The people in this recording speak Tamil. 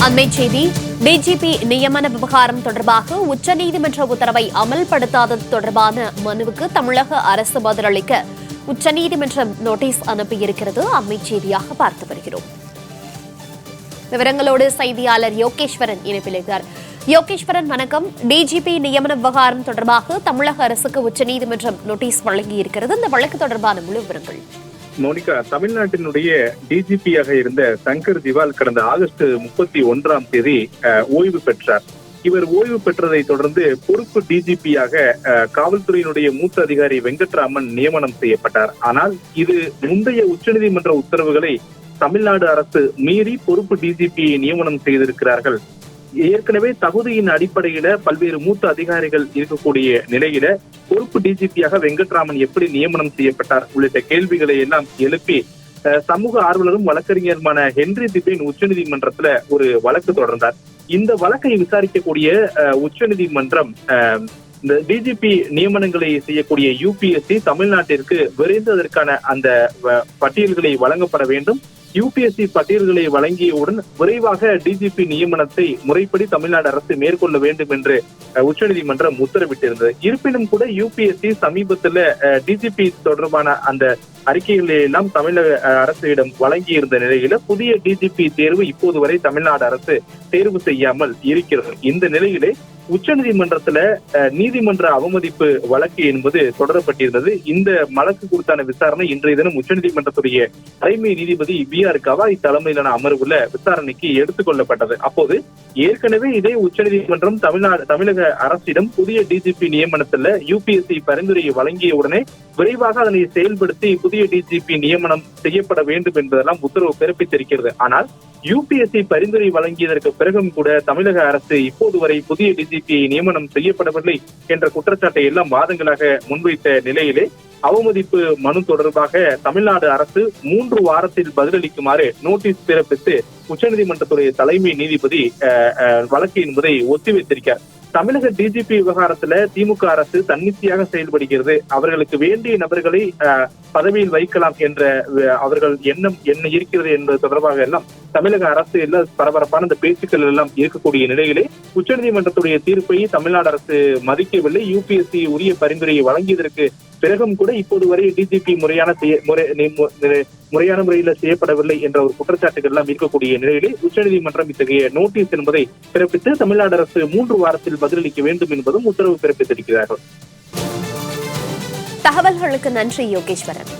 அண்மை செய்தி. டிஜிபி நியமன விவகாரம் தொடர்பாக உச்சநீதிமன்ற உத்தரவை அமல்படுத்தாதது தொடர்பான மனுவுக்கு தமிழக அரசு பதிலளிக்க உச்சநீதிமன்றம் நோட்டீஸ் அனுப்பியிருக்கிறது. அண்மை செய்தியாக பார்த்து வருகிறோம். விவரங்களோடு செய்தியாளர் யோகேஸ்வரன் இணைப்பில் இருக்கிறார். யோகேஸ்வரன், வணக்கம். டிஜிபி நியமன விவகாரம் தொடர்பாக தமிழக அரசுக்கு உச்சநீதிமன்றம் நோட்டீஸ் வழங்கியிருக்கிறது. இந்த வழக்கு தொடர்பான முழு விவரங்கள். மோனிகா, தமிழ்நாட்டினுடைய டிஜிபியாக இருந்த சங்கர் திவால் கடந்த ஆகஸ்ட் 31 ஓய்வு பெற்றார். இவர் ஓய்வு பெற்றதை தொடர்ந்து பொறுப்பு டிஜிபியாக காவல்துறையினுடைய மூத்த அதிகாரி வெங்கட்ராமன் நியமனம் செய்யப்பட்டார். ஆனால் இது முந்தைய உச்சநீதிமன்ற உத்தரவுகளை தமிழ்நாடு அரசு மீறி பொறுப்பு டிஜிபியை நியமனம் செய்திருக்கிறார்கள். ஏற்கனவே தகுதியின் அடிப்படையில பல்வேறு மூத்த அதிகாரிகள் இருக்கக்கூடிய நிலையில பொறுப்பு டிஜிபியாக வெங்கட்ராமன் எப்படி நியமனம் செய்யப்பட்டார் உள்ளிட்ட கேள்விகளை எல்லாம் எழுப்பி சமூக ஆர்வலரும் வழக்கறிஞருமான ஹென்றி திபேன் உச்சநீதிமன்றத்துல ஒரு வழக்கு தொடர்ந்தார். இந்த வழக்கை விசாரிக்கக்கூடிய உச்சநீதிமன்றம் இந்த டிஜிபி நியமனங்களை செய்யக்கூடிய யூபிஎஸ்சி தமிழ்நாட்டிற்கு விரைந்து அதற்கான அந்த பட்டியல்களை வழங்கப்பட வேண்டும். யூபிஎஸ்சி பட்டியல்களை வழங்கியவுடன் விரைவாக டிஜிபி நியமனத்தை முறைப்படி தமிழ்நாடு அரசு மேற்கொள்ள வேண்டும் என்று உச்சநீதிமன்றம் உத்தரவிட்டிருந்தது. இருப்பினும் கூட யூபிஎஸ்சி சமீபத்தில் டிஜிபி தொடர்பான அந்த அறிக்கைகளை எல்லாம் தமிழக அரசிடம் வழங்கியிருந்த நிலையில புதிய டிஜிபி தேர்வு இப்போது வரை தமிழ்நாடு அரசு தேர்வு செய்யாமல் இருக்கிறது. இந்த நிலையிலே உச்சநீதிமன்றத்துல நீதிமன்ற அவமதிப்பு வழக்கு என்பது தொடரப்பட்டிருந்தது. இந்த வழக்கு குறித்தான விசாரணை இன்றைய தினம் உச்சநீதிமன்றத்துடைய தலைமை நீதிபதி BR கவாய் தலைமையிலான அமர்வுல விசாரணைக்கு எடுத்துக் கொள்ளப்பட்டது. அப்போது ஏற்கனவே இதே உச்சநீதிமன்றம் தமிழக அரசிடம் புதிய டிஜிபி நியமனத்துல யூபிஎஸ்சி பரிந்துரையை வழங்கிய உடனே விரைவாக அதனை செயல்படுத்தி புதிய டிஜிபி நியமனம் செய்யப்பட வேண்டும் என்பதெல்லாம் உத்தரவு பிறப்பித்திருக்கிறது. ஆனால் யூபிஎஸ்சி பரிந்துரை வழங்கியதற்கு பிறகும் கூட தமிழக அரசு இப்போது வரை புதிய டிஜிபியை நியமனம் செய்யப்படவில்லை என்ற குற்றச்சாட்டை எல்லாம் வாதங்களாக முன்வைத்த நிலையிலே அவமதிப்பு மனு தொடர்பாக தமிழ்நாடு அரசு 3 வாரத்தில் பதிலளிக்குமாறு நோட்டீஸ் பிறப்பித்து உச்சநீதிமன்றத்துடைய தலைமை நீதிபதி வழக்கு என்பதை ஒத்திவைத்திருக்கிறார். தமிழக டிஜிபி விவகாரத்துல திமுக அரசு தன்னிச்சையாக செயல்படுகிறது. அவர்களுக்கு வேண்டிய நபர்களை பதவியில் வைக்கலாம் என்ற அவர்கள் எண்ணம் என்ன இருக்கிறது என்பது தொடர்பாக எல்லாம் தமிழக அரசு எல்லாம் பரபரப்பான இந்த பேச்சுக்கள் எல்லாம் இருக்கக்கூடிய நிலையிலே உச்சநீதிமன்றத்துடைய தீர்ப்பை தமிழ்நாடு அரசு மதிக்கவில்லை. யூபிஎஸ்சி உரிய பரிந்துரையை வழங்கியதற்கு பிறகும் கூட இப்போது வரை டிஜிபி முறையான முறையில செய்யப்படவில்லை என்ற ஒரு குற்றச்சாட்டுகள் எல்லாம் இருக்கக்கூடிய நிலையிலே உச்சநீதிமன்றம் இத்தகைய நோட்டீஸ் என்பதை பிறப்பித்து தமிழ்நாடு அரசு 3 வாரத்தில் பதிலளிக்க வேண்டும் என்பதும் உத்தரவு பிறப்பித்திருக்கிறார்கள். தகவல்களுக்கு நன்றி யோகேஸ்வரன்.